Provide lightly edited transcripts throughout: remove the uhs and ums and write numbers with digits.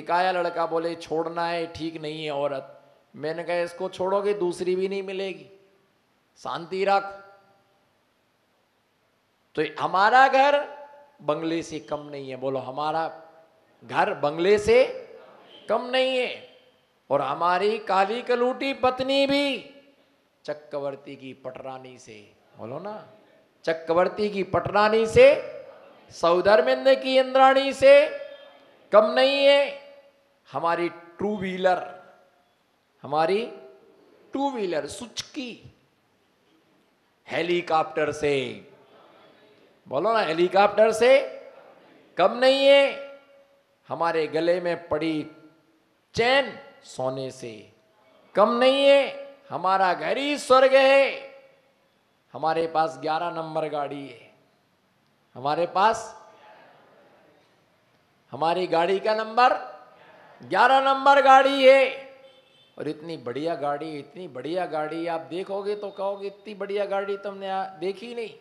एक आया लड़का, बोले छोड़ना है, ठीक नहीं है औरत। मैंने कहा इसको छोड़ोगे दूसरी भी नहीं मिलेगी, शांति रख। तो हमारा घर बंगले से कम नहीं है, बोलो हमारा घर बंगले से कम नहीं है। और हमारी काली कलूटी पत्नी भी चक्रवर्ती की पटरानी से, बोलो ना, चक्रवर्ती की पटरानी से, सौधर्मेंद्र की इंद्राणी से कम नहीं है। हमारी टू व्हीलर, हमारी टू व्हीलर सुचकी हेलीकॉप्टर से, बोलो ना, हेलीकॉप्टर से कम नहीं है। हमारे गले में पड़ी चैन सोने से कम नहीं है। हमारा घर ही स्वर्ग है। हमारे पास 11 नंबर गाड़ी है, हमारे पास, हमारी गाड़ी का नंबर 11 नंबर गाड़ी है। और इतनी बढ़िया गाड़ी, इतनी बढ़िया गाड़ी, आप देखोगे तो कहोगे इतनी बढ़िया गाड़ी तुमने देखी नहीं।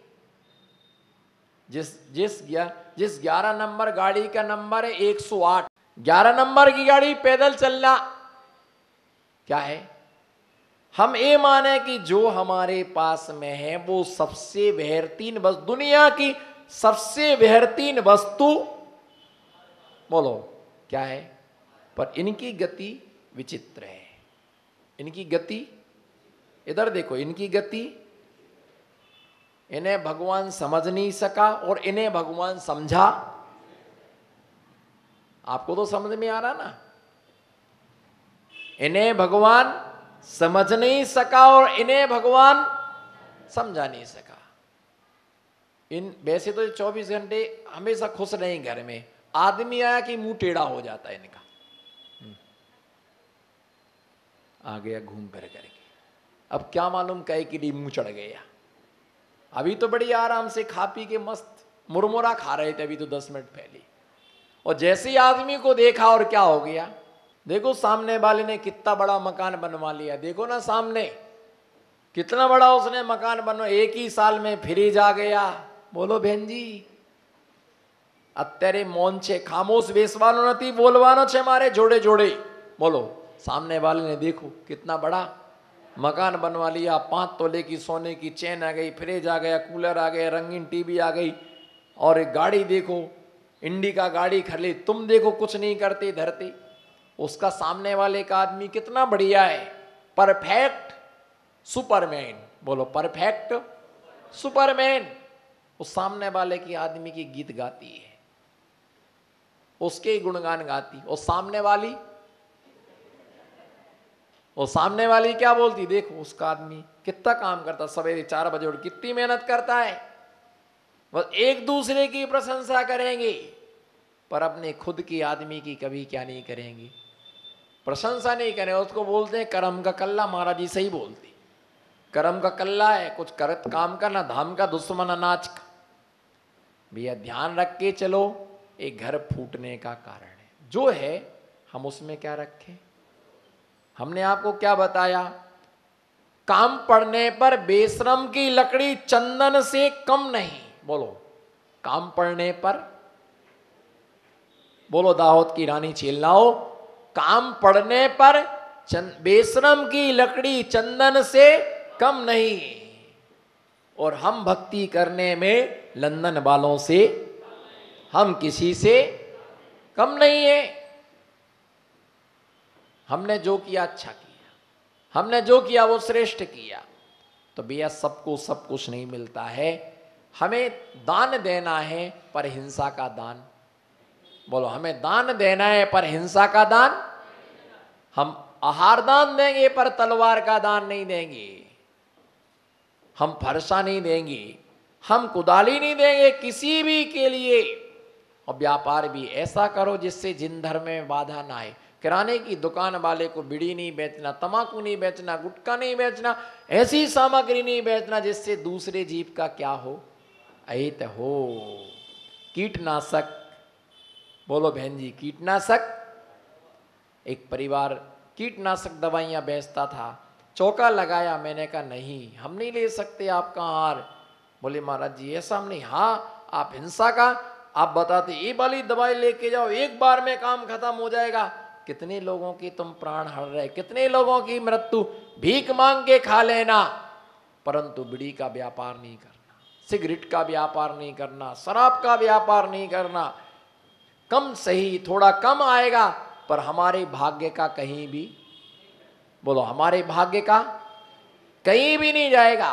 जिस 11 नंबर गाड़ी का नंबर है 108, 11 नंबर की गाड़ी पैदल चलना क्या है? हम ये माने कि जो हमारे पास में है वो सबसे बेहतरीन वस्तु, दुनिया की सबसे बेहतरीन वस्तु, बोलो क्या है? पर इनकी गति विचित्र है। इनकी गति, इधर देखो, इनकी गति, इन्हें भगवान समझ नहीं सका और इन्हें भगवान समझा। आपको तो समझ में आ रहा ना? इन्हें भगवान समझ नहीं सका और इन्हें भगवान समझा नहीं सका। इन वैसे तो 24 घंटे हमेशा खुश नहीं घर में, आदमी आया कि मुंह टेढ़ा हो जाता है इनका, आ गया घूम फिर करके। अब क्या मालूम कहे कि नहीं मुंह चढ़ गया। अभी तो बड़ी आराम से खा पी के मस्त मुरमुरा खा रहे थे अभी तो 10 मिनट पहले, और जैसे ही आदमी को देखा और क्या हो गया, देखो सामने वाले ने कितना बड़ा मकान बनवा लिया। देखो ना सामने कितना बड़ा उसने मकान बनवा, एक ही साल में फ्रिज आ गया। बोलो बहन जी, અત્યારે મૌન છે, ખામોશ બેસવાનો નથી, બોલવાનો છે મારે જોડે જોડे। बोलो सामने वाले ने देखो कितना बड़ा मकान बनवा लिया, 5 तोले की सोने की चेन आ गई, फ्रिज आ गया, कूलर आ गया, रंगीन टीवी आ गई, और एक गाड़ी देखो, इंडिका गाड़ी खरीद। तुम देखो कुछ नहीं करते धरते, उसका सामने वाले का आदमी कितना बढ़िया है, परफेक्ट सुपरमैन। बोलो परफेक्ट सुपरमैन। उस सामने वाले के आदमी की गीत गाती है, उसके गुणगान गाती। और सामने वाली क्या बोलती, देखो उसका आदमी कितना काम करता, सवेरे 4 बजे उठ कितनी मेहनत करता है। बस एक दूसरे की प्रशंसा करेंगे, पर अपने खुद की आदमी की कभी क्या नहीं करेंगे, प्रशंसा नहीं करें। उसको बोलते हैं कर्म का कल्ला। महाराज जी सही बोलती, कर्म का कल्ला है, कुछ करत काम का ना धाम का, दुश्मन अनाज का। भैया ध्यान रख के चलो, एक घर फूटने का कारण है जो है, हम उसमें क्या रखें। हमने आपको क्या बताया, काम पड़ने पर बेशरम की लकड़ी चंदन से कम नहीं। बोलो काम पड़ने पर, बोलो दाहोद की रानी चेलनाओ, काम पड़ने पर बेशरम की लकड़ी चंदन से कम नहीं। और हम भक्ति करने में लंदन वालों से, हम किसी से कम नहीं है। हमने जो किया अच्छा किया, हमने जो किया वो श्रेष्ठ किया। तो भैया सबको सब कुछ नहीं मिलता है। हमें दान देना है पर हिंसा का दान, बोलो हमें दान देना है पर हिंसा का दान। हम आहार दान देंगे पर तलवार का दान नहीं देंगे, हम फरसा नहीं देंगे, हम कुदाली नहीं देंगे किसी भी के लिए। और व्यापार भी ऐसा करो जिससे जिन धर्म में बाधा ना आए। किराने की दुकान वाले को बीड़ी नहीं बेचना, तंबाकू नहीं बेचना, गुटखा नहीं बेचना, ऐसी सामग्री नहीं बेचना जिससे दूसरे जीव का क्या हो, अहित हो। कीटनाशक, बोलो बहन जी कीटनाशक। एक परिवार कीटनाशक दवाइयाँ बेचता था, चौका लगाया, मैंने कहा नहीं हम नहीं ले सकते आपका आहार। बोले महाराज जी ऐसा हम नहीं। हाँ आप हिंसा का आप बताते ये वाली दवाई लेके जाओ, एक बार में काम खत्म हो जाएगा। कितने लोगों की तुम प्राण हर रहे, कितने लोगों की मृत्यु भीख मांग के खा लेना, परंतु बीड़ी का व्यापार नहीं करना, सिगरेट का व्यापार नहीं करना, शराब का व्यापार नहीं करना। कम सही थोड़ा कम आएगा, पर हमारे भाग्य का कहीं भी, बोलो हमारे भाग्य का कहीं भी नहीं जाएगा।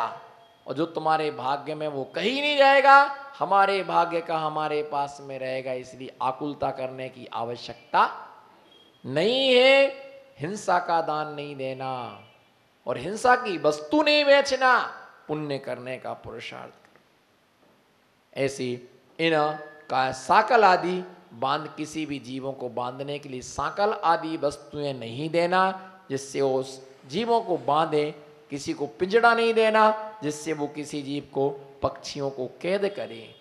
और जो तुम्हारे भाग्य में वो कहीं नहीं जाएगा, हमारे भाग्य का हमारे पास में रहेगा। इसलिए आकुलता करने की आवश्यकता नहीं है। हिंसा का दान नहीं देना और हिंसा की वस्तु नहीं बेचना, पुण्य करने का पुरुषार्थ करो। ऐसी इन का साकल आदि बांध, किसी भी जीवों को बांधने के लिए साकल आदि वस्तुएं नहीं देना जिससे उस जीवों को बांधे। किसी को पिंजड़ा नहीं देना जिससे वो किसी जीव को, पक्षियों को कैद करे।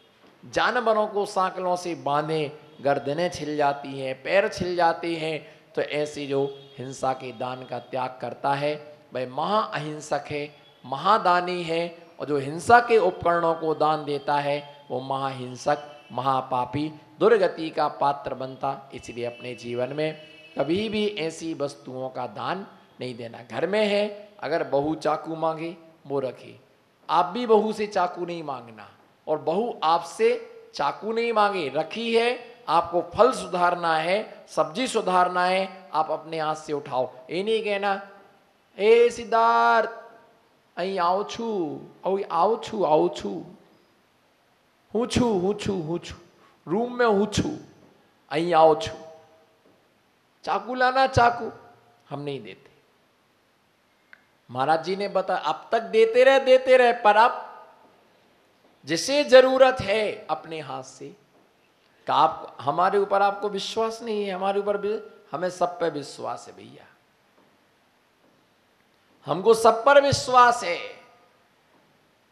जानवरों को सांकलों से बांधे, गर्दनें छिल जाती हैं, पैर छिल जाते हैं। तो ऐसी जो हिंसा के दान का त्याग करता है वह महा अहिंसक है, महादानी है। और जो हिंसा के उपकरणों को दान देता है वो महाहिंसक, महापापी, दुर्गति का पात्र बनता। इसलिए अपने जीवन में कभी भी ऐसी वस्तुओं का दान नहीं देना। घर में है, अगर बहू चाकू मांगे वो रखे, आप भी बहू से चाकू नहीं मांगना, और बहू आपसे चाकू नहीं मांगे, रखी है, आपको फल सुधारना है, सब्जी सुधारना है, आप अपने हाथ से उठाओ। ये नहीं कहना ए सिद्धार्थ અહીં આવું છું, આવું છું, હું છું, रूम में हूँ छू, અહીં आओ छू। चाकू लाना, चाकू हम नहीं देते। महाराज जी ने बताया अब तक देते रहे, पर अब जिसे जरूरत है अपने हाथ से का, आप हमारे ऊपर आपको विश्वास नहीं है, हमारे ऊपर भी, हमें सब पे विश्वास है भैया, हमको सब पर विश्वास है।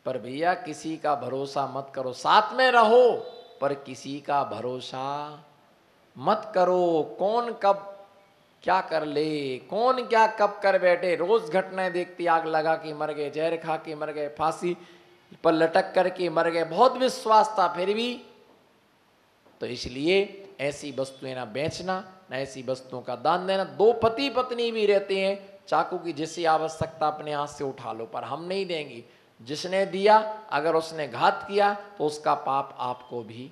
पर भैया किसी का भरोसा मत करो, साथ में रहो पर किसी का भरोसा मत करो। कौन कब क्या कर ले, कौन क्या कब कर बैठे। रोज घटनाएं देखती, आग लगा के मर गए, जहर खा के मर गए, फांसी पर लटक करके मर गए, बहुत विश्वास था फिर भी। तो इसलिए ऐसी वस्तुएं ना बेचना, ना ऐसी वस्तुओं का दान देना। दो पति पत्नी भी रहते हैं, चाकू की जिसकी आवश्यकता अपने हाथ से उठा लो, पर हम नहीं देंगे। जिसने दिया अगर उसने घात किया तो उसका पाप आपको भी।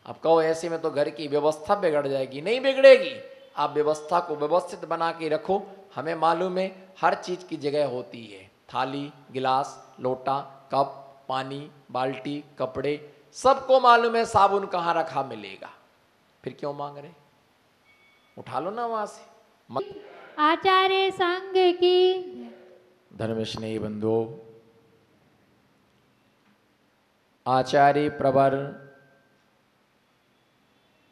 अब कहो ऐसे में तो घर की व्यवस्था बिगड़ जाएगी, नहीं बिगड़ेगी। आप व्यवस्था को व्यवस्थित बना के रखो। हमें मालूम है हर चीज की जगह होती है, थाली, गिलास, लोटा, कप, पानी, बाल्टी, कपड़े, सबको मालूम है साबुन कहाँ रखा मिलेगा, फिर क्यों मांग रहे, उठा लो ना वहां से। आचार्य संघ की धर्म स्नेही बंधुओं, आचार्य प्रवर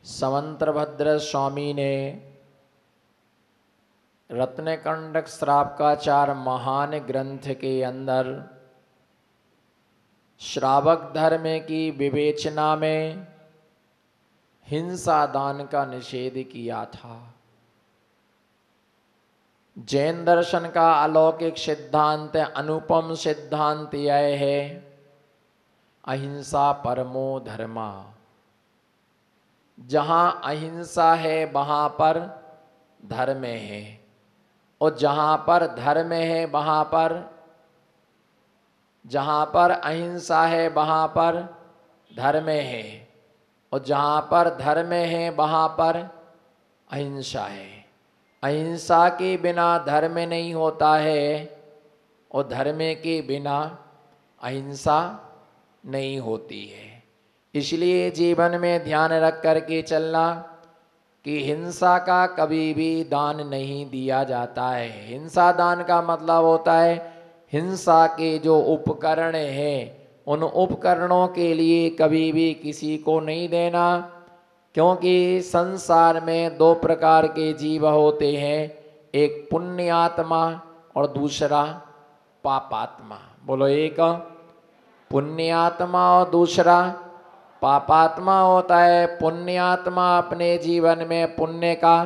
समंत्रभद्र स्वामी ने रत्नकंडक श्रावकाचार महान ग्रंथ के अंदर श्रावक धर्म की विवेचना में हिंसा दान का निषेध किया था। जैन दर्शन का अलौकिक सिद्धांत, अनुपम सिद्धांत यह है, अहिंसा परमो धर्मा। जहाँ अहिंसा है वहाँ पर धर्म है, और जहाँ पर धर्म है वहाँ पर, जहाँ पर अहिंसा है वहाँ पर धर्म है, और जहाँ पर धर्म है वहाँ पर अहिंसा है। अहिंसा के बिना धर्म नहीं होता है, और धर्म के बिना अहिंसा नहीं होती है। इसलिए जीवन में ध्यान रख कर के चलना कि हिंसा का कभी भी दान नहीं दिया जाता है। हिंसा दान का मतलब होता है हिंसा के जो उपकरण हैं उन उपकरणों के लिए कभी भी किसी को नहीं देना, क्योंकि संसार में दो प्रकार के जीव होते हैं, एक पुण्यात्मा और दूसरा पापात्मा। बोलो, एक पुण्यात्मा और दूसरा पापात्मा होता है। पुण्यात्मा अपने जीवन में पुण्य का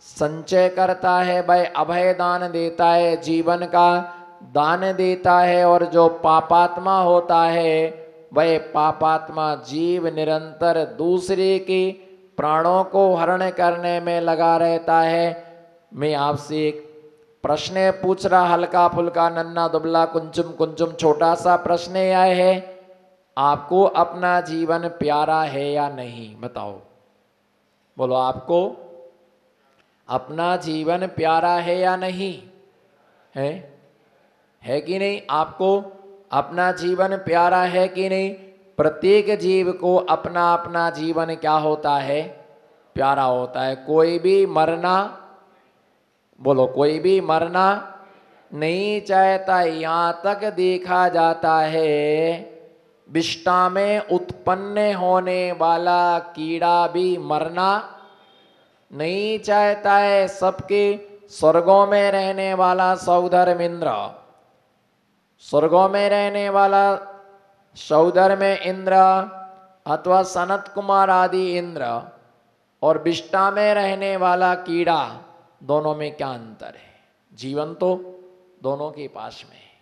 संचय करता है, वह अभय दान देता है, जीवन का दान देता है। और जो पापात्मा होता है वह पापात्मा जीव निरंतर दूसरे के प्राणों को हरण करने में लगा रहता है। मैं आपसे एक प्रश्न पूछ रहा, हल्का फुल्का नन्ना दुबला कुंचुम कुंचुम छोटा सा प्रश्न यह है, आपको अपना जीवन प्यारा है या नहीं? बताओ, बोलो, आपको अपना जीवन प्यारा है या नहीं? है कि नहीं? आपको अपना जीवन प्यारा है कि नहीं? प्रत्येक जीव को अपना अपना जीवन क्या होता है? प्यारा होता है। कोई भी मरना, बोलो, कोई भी मरना नहीं चाहता। यहाँ तक देखा जाता है विष्ठा में उत्पन्न होने वाला कीड़ा भी मरना नहीं चाहता है। सबके स्वर्गों में रहने वाला सौधर्म इंद्र, स्वर्गों में रहने वाला सौधर्म इंद्र अथवा सनत कुमार आदि इंद्र और विष्ठा में रहने वाला कीड़ा, दोनों में क्या अंतर है? जीवन तो दोनों के पास में है।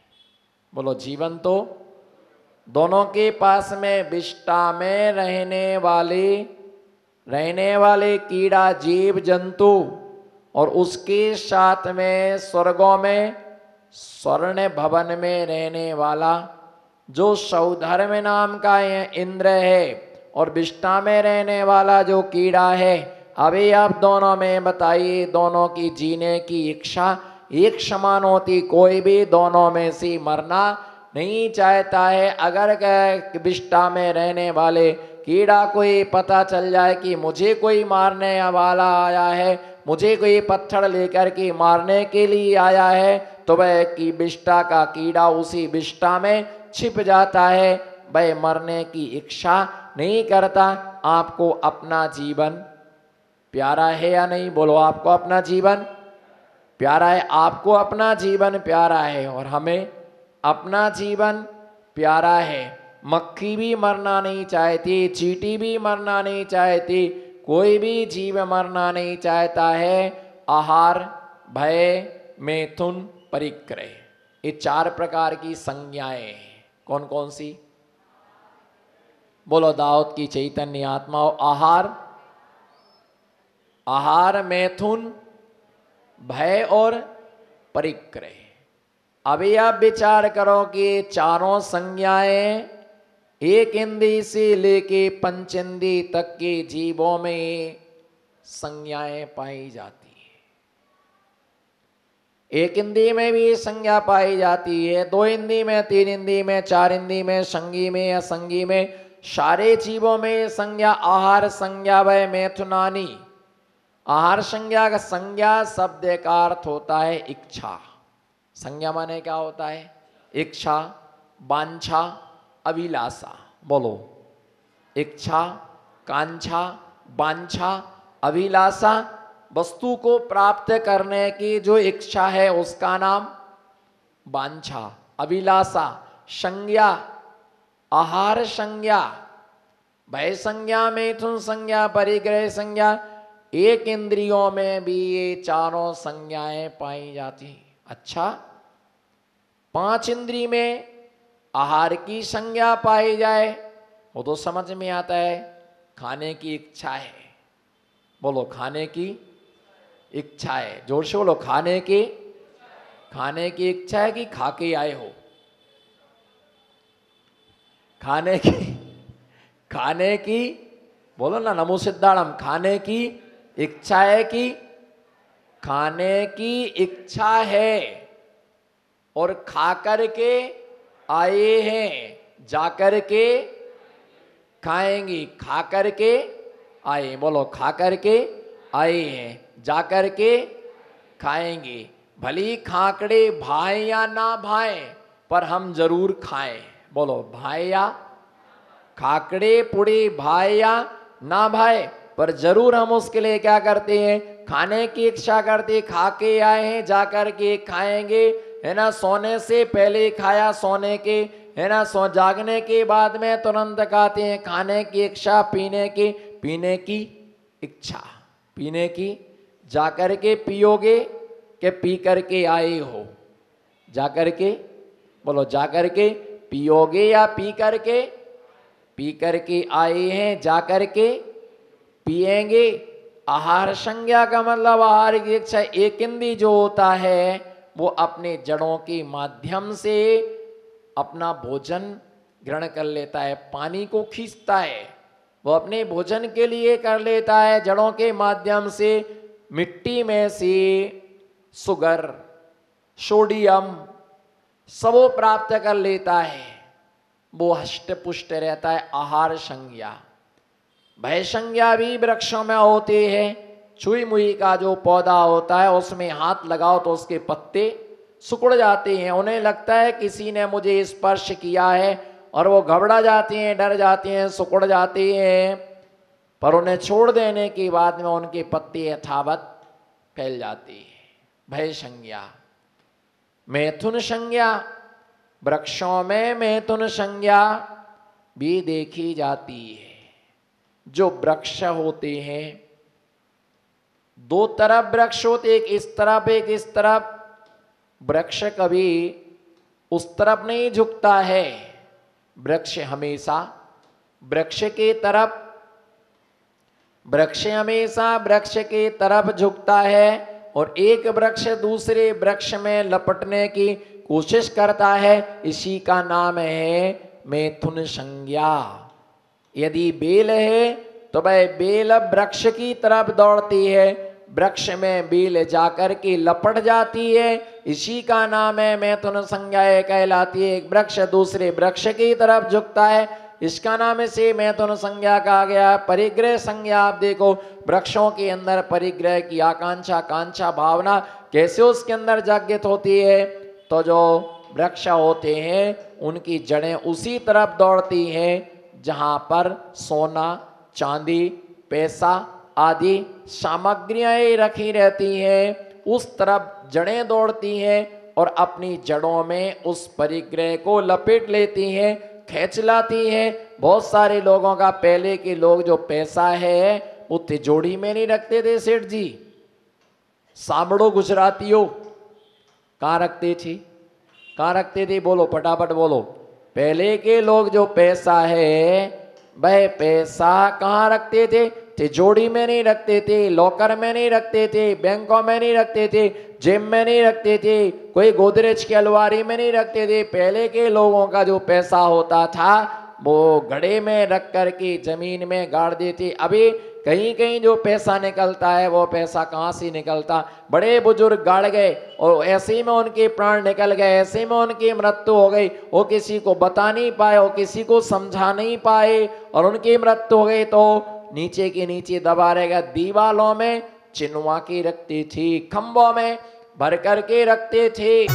बोलो, जीवन तो दोनों के पास में। विष्ठा में रहने वाले कीड़ा जीव जंतु और उसके साथ में स्वर्गों में स्वर्ण भवन में रहने वाला जो सौधर्म नाम का इंद्र है और विष्ठा में रहने वाला जो कीड़ा है, अभी आप दोनों में बताइए, दोनों की जीने की इच्छा एक समान होती? कोई भी दोनों में से मरना नहीं चाहता है। अगर विष्ठा में रहने वाले कीड़ा को ये पता चल जाए कि मुझे कोई मारने वाला आया है, मुझे कोई पत्थर लेकर के मारने के लिए आया है, तो वह की विष्ठा का कीड़ा उसी विष्ठा में छिप जाता है, वह मरने की इच्छा नहीं करता। आपको अपना जीवन प्यारा है या नहीं? बोलो, आपको अपना जीवन प्यारा है? आपको अपना जीवन प्यारा है और हमें अपना जीवन प्यारा है। मक्खी भी मरना नहीं चाहती, चींटी भी मरना नहीं चाहती, कोई भी जीव मरना नहीं चाहता है। आहार, भय, मैथुन, परिक्रय, ये 4 प्रकार की संज्ञाएं हैं। कौन कौन सी? बोलो, दाऊद की चैतन्य आत्मा। आहार, मैथुन, भय और परिक्रय। अभी आप विचार करो कि चारों संज्ञाएं एक इंद्री से लेके पंचेंद्री तक के जीवों में संज्ञाएं पाई जाती है। एक इंद्री में भी संज्ञा पाई जाती है, 2 इंद्री में, 3 इंद्री में, 4 इंद्री में, संगी में, असंगी में, सारे जीवों में संज्ञा। आहार संज्ञा वह मैथुनानी। आहार संज्ञा का संज्ञा शब्द का अर्थ होता है इच्छा। संज्ञा माने क्या होता है? इच्छा, वांछा, अभिलाषा। बोलो, इच्छा, कांक्षा, वांछा, अभिलाषा। वस्तु को प्राप्त करने की जो इच्छा है उसका नाम वांछा, अभिलाषा। संज्ञा, आहार संज्ञा, भय संज्ञा, मैथुन संज्ञा, परिग्रह संज्ञा। एक इंद्रियों में भी ये चारों संज्ञाएं पाई जाती। अच्छा, 5 इंद्री में आहार की संज्ञा पाई जाए वो तो समझ में आता है, खाने की इच्छा है। बोलो, खाने की इच्छा है। जोर से बोलो, खाने की इच्छा है कि खा के आए हो? खाने की बोलो ना, नमो सिद्धाड़म। खाने की इच्छा है कि खाने की इच्छा है और खा कर के आए हैं, जा कर के खाएंगी। खा कर के आए, बोलो, खा कर के आए हैं, जा कर के खाएंगे। भली खाकड़े भाए या ना भाए, पर हम जरूर खाएं। बोलो, भाए या खाकड़े पुड़े भाए या ना भाए, पर जरूर हम उसके लिए क्या करते हैं? खाने की इच्छा करते। खा के आए हैं, जा कर के खाएंगे, है ना। सोने से पहले खाया, सोने के, है ना, जागने के बाद में तुरंत खाते हैं। खाने की इच्छा, पीने की इच्छा, पीने की। जाकर के पियोगे कि पी करके आए हो? जाकर के, बोलो, जाकर के पियोगे या पी करके पी करके आए हैं, जा करके पिएंगे। आहार संज्ञा का मतलब आहार की इच्छा एकंदी जो होता है वो अपने जड़ों के माध्यम से अपना भोजन ग्रहण कर लेता है, पानी को खींचता है, वो अपने भोजन के लिए कर लेता है। जड़ों के माध्यम से मिट्टी में से शुगर, सोडियम सब वो प्राप्त कर लेता है, वो हष्ट पुष्ट रहता है। आहार संज्ञा। भय संज्ञा भी वृक्षों में होती है। छुई मुई का जो पौधा होता है उसमें हाथ लगाओ तो उसके पत्ते सिकुड़ जाते हैं, उन्हें लगता है किसी ने मुझे स्पर्श किया है और वो घबरा जाते हैं, डर जाते हैं, सिकुड़ जाते हैं। पर उन्हें छोड़ देने के बाद में उनके पत्ते यथावत फैल जाते हैं। भय संज्ञा। मैथुन संज्ञा। वृक्षों में मैथुन संज्ञा भी देखी जाती है। जो वृक्ष होते हैं, दो तरफ वृक्ष होते, एक इस तरफ एक इस तरफ। वृक्ष कभी उस तरफ नहीं झुकता है, वृक्ष हमेशा वृक्ष के तरफ, वृक्ष हमेशा वृक्ष के तरफ झुकता है और एक वृक्ष दूसरे वृक्ष में लपटने की कोशिश करता है। इसी का नाम है मैथुन संज्ञा। यदि बेल है तो वह बेल वृक्ष की तरफ दौड़ती है, वृक्ष में बेल जाकर के लपट जाती है। इसी का नाम है मैथुन संज्ञा कहलाती है। एक वृक्ष दूसरे वृक्ष की तरफ झुकता है, इसका नाम से मैथुन संज्ञा कहा गया। परिग्रह संज्ञा। आप देखो वृक्षों के अंदर परिग्रह की आकांक्षा, कांक्षा, भावना कैसे उसके अंदर जागृत होती है। तो जो वृक्ष होते हैं उनकी जड़ें उसी तरफ दौड़ती हैं जहां पर सोना, चांदी, पैसा आदि सामग्रियां रखी रहती हैं, उस तरफ जड़ें दौड़ती हैं और अपनी जड़ों में उस परिग्रह को लपेट लेती हैं, खींच लाती हैं। बहुत सारे लोगों का, पहले के लोग जो पैसा है वो तिजोरी में नहीं रखते थे सेठ जी, सामड़ो गुजरातियों कहाँ रखते थे, कहाँ रखते थे, बोलो फटाफट बोलो। पहले के लोग जो पैसा है वह पैसा कहाँ रखते थे, तिजोरी में नहीं रखते थे, लॉकर में नहीं रखते थे, बैंकों में नहीं रखते थे, जेब में नहीं रखते थे, कोई गोदरेज की अलमारी में नहीं रखते थे। पहले के लोगों का जो पैसा होता था वो घड़े में रख करके जमीन में गाड़ देते। अभी कहीं कहीं जो पैसा निकलता है वो पैसा कहाँ से निकलता, बड़े बुजुर्ग गाड़ गए और ऐसे में उनके प्राण निकल गए, ऐसे में उनकी मृत्यु हो गई। वो किसी को बता नहीं पाए, वो किसी को समझा नहीं पाए और उनकी मृत्यु हो गई। तो नीचे के नीचे दबा रहेगा। दीवालों में चिनवा के रखते थे, खंभों में भर करके रखते थे।